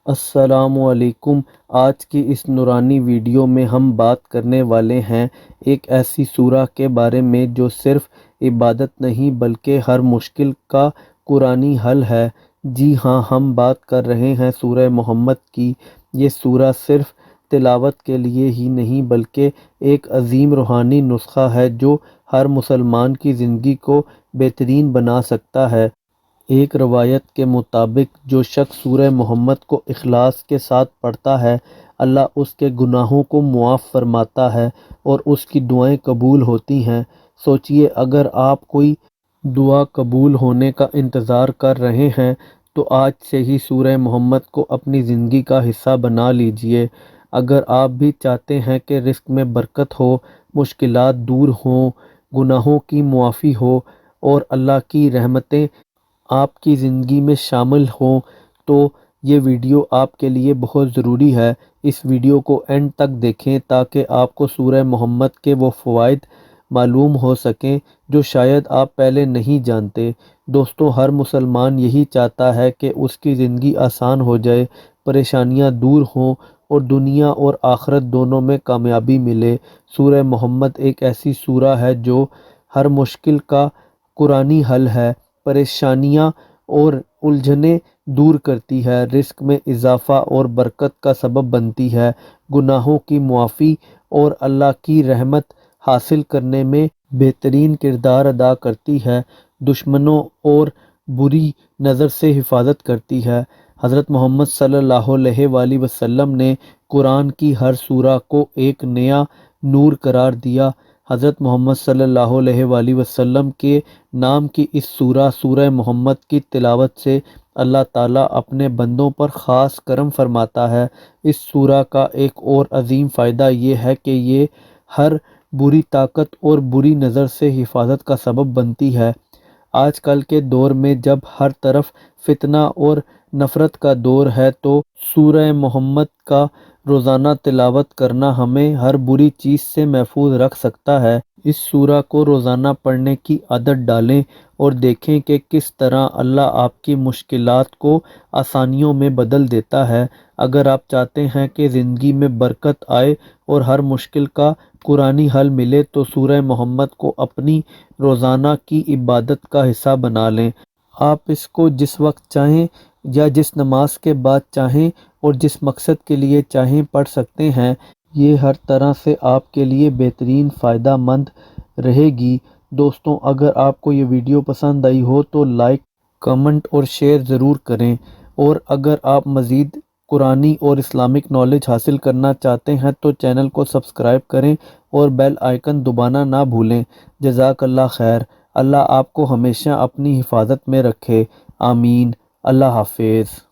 السلام علیکم۔ آج کی اس نورانی ویڈیو میں ہم بات کرنے والے ہیں ایک ایسی سورہ کے بارے میں جو صرف عبادت نہیں بلکہ ہر مشکل کا قرآنی حل ہے۔ جی ہاں، ہم بات کر رہے ہیں سورہ محمد کی۔ یہ سورہ صرف تلاوت کے لیے ہی نہیں بلکہ ایک عظیم روحانی نسخہ ہے جو ہر مسلمان کی زندگی کو بہترین بنا سکتا ہے۔ ایک روایت کے مطابق جو شخص سورہ محمد کو اخلاص کے ساتھ پڑھتا ہے، اللہ اس کے گناہوں کو معاف فرماتا ہے اور اس کی دعائیں قبول ہوتی ہیں۔ سوچئے، اگر آپ کوئی دعا قبول ہونے کا انتظار کر رہے ہیں تو آج سے ہی سورہ محمد کو اپنی زندگی کا حصہ بنا لیجئے۔ اگر آپ بھی چاہتے ہیں کہ رزق میں برکت ہو، مشکلات دور ہوں، گناہوں کی معافی ہو اور اللہ کی رحمتیں آپ کی زندگی میں شامل ہوں تو یہ ویڈیو آپ کے لیے بہت ضروری ہے۔ اس ویڈیو کو اینڈ تک دیکھیں تاکہ آپ کو سورہ محمد کے وہ فوائد معلوم ہو سکیں جو شاید آپ پہلے نہیں جانتے۔ دوستو، ہر مسلمان یہی چاہتا ہے کہ اس کی زندگی آسان ہو جائے، پریشانیاں دور ہوں اور دنیا اور آخرت دونوں میں کامیابی ملے۔ سورہ محمد ایک ایسی سورہ ہے جو ہر مشکل کا قرآنی حل ہے، پریشانیاں اور الجھنیں دور کرتی ہے، رزق میں اضافہ اور برکت کا سبب بنتی ہے، گناہوں کی معافی اور اللہ کی رحمت حاصل کرنے میں بہترین کردار ادا کرتی ہے، دشمنوں اور بری نظر سے حفاظت کرتی ہے۔ حضرت محمد صلی اللہ علیہ وآلہ وسلم نے قرآن کی ہر سورہ کو ایک نیا نور قرار دیا۔ حضرت محمد صلی اللہ علیہ وآلہ وسلم کے نام کی اس سورہ محمد کی تلاوت سے اللہ تعالیٰ اپنے بندوں پر خاص کرم فرماتا ہے۔ اس سورہ کا ایک اور عظیم فائدہ یہ ہے کہ یہ ہر بری طاقت اور بری نظر سے حفاظت کا سبب بنتی ہے۔ آج کل کے دور میں جب ہر طرف فتنہ اور نفرت کا دور ہے تو سورہ محمد کا روزانہ تلاوت کرنا ہمیں ہر بری چیز سے محفوظ رکھ سکتا ہے۔ اس سورہ کو روزانہ پڑھنے کی عادت ڈالیں اور دیکھیں کہ کس طرح اللہ آپ کی مشکلات کو آسانیوں میں بدل دیتا ہے۔ اگر آپ چاہتے ہیں کہ زندگی میں برکت آئے اور ہر مشکل کا قرآنی حل ملے تو سورہ محمد کو اپنی روزانہ کی عبادت کا حصہ بنا لیں۔ آپ اس کو جس وقت چاہیں یا جس نماز کے بعد چاہیں اور جس مقصد کے لیے چاہیں پڑھ سکتے ہیں۔ یہ ہر طرح سے آپ کے لیے بہترین فائدہ مند رہے گی۔ دوستوں، اگر آپ کو یہ ویڈیو پسند آئی ہو تو لائک، کمنٹ اور شیئر ضرور کریں، اور اگر آپ مزید قرآنی اور اسلامک نالج حاصل کرنا چاہتے ہیں تو چینل کو سبسکرائب کریں اور بیل آئیکن دبانا نہ بھولیں۔ جزاک اللہ خیر۔ اللہ آپ کو ہمیشہ اپنی حفاظت میں رکھے۔ آمین۔ اللہ حافظ۔